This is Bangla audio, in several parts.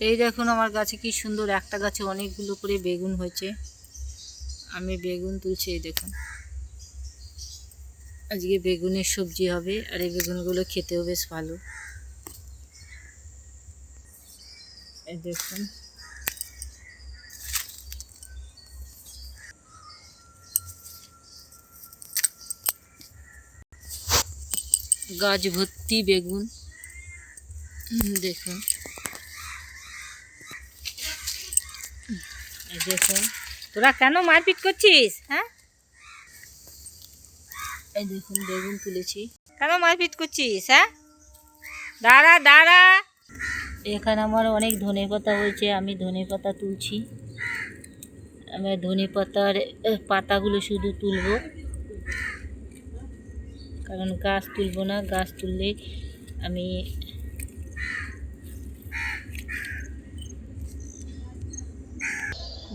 এই দেখুন আমার গাছে কি সুন্দর, একটা গাছে অনেকগুলো করে বেগুন হয়েছে। আমি বেগুন তুলছি, এই দেখুন আজকে বেগুনের সবজি হবে, আর এই বেগুনগুলো খেতেও বেশ ভালো। এই দেখুন গাছ ভর্তি বেগুন, দেখুন এই দেখুন। তোরা কেন মারপিট করছিস? হ্যাঁ, এই দেখুন বেগুন তুলেছি। কেন মারপিট করছিস? হ্যাঁ, দাঁড়া দাঁড়া। এখানে আমার অনেক ধনেপাতা হয়েছে, আমি ধনেপাতা তুলছি। আমি ধনেপাতার পাতাগুলো শুধু তুলবো, কারণ গাছ তুলবো না, গাছ তুললে আমি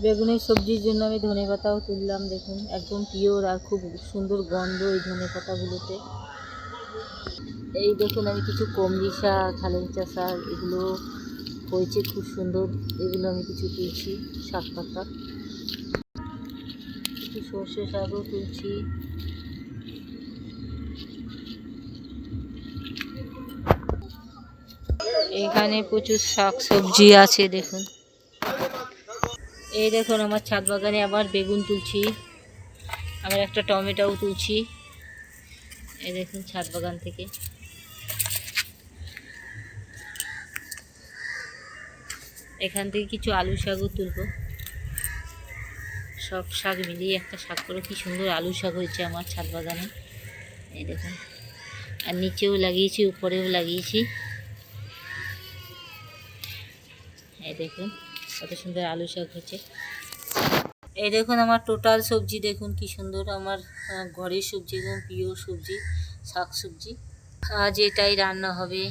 বেগুনের সবজির জন্য আমি ধনেপাতাও তুললাম। দেখুন একদম পিওর আর খুব সুন্দর গন্ধ এই ধনেপাতাগুলোতে। এই দেখুন আমি কিছু কমলি শাক, খালেঞ্চা শাক, এগুলো হয়েছে খুব সুন্দর, এগুলো আমি কিছু তুলছি। শাক পাতা, কিছু সর্ষে শাকও তুলছি। এখানে প্রচুর শাক সবজি আছে দেখুন। এই দেখুন আমার ছাদ বাগানে আবার বেগুন তুলছি, আবার একটা টমেটোও তুলছি। এই দেখুন ছাদ বাগান থেকে। এখান থেকে কিছু আলু শাকও তুলব। সব শাক মিলিয়ে একটা শাক করে কি সুন্দর আলু শাক হয়েছে আমার ছাদ বাগানে। এই দেখুন, আর নিচেও লাগিয়েছি, উপরেও লাগিয়েছি। এই দেখুন কত সুন্দর আলু শাক হয়েছে। এই দেখুন আমার টোটাল সবজি, দেখুন কি সুন্দর আমার ঘরের সবজি, একদম প্রিয় সবজি, শাক সবজি। আজ এটাই রান্না হবে।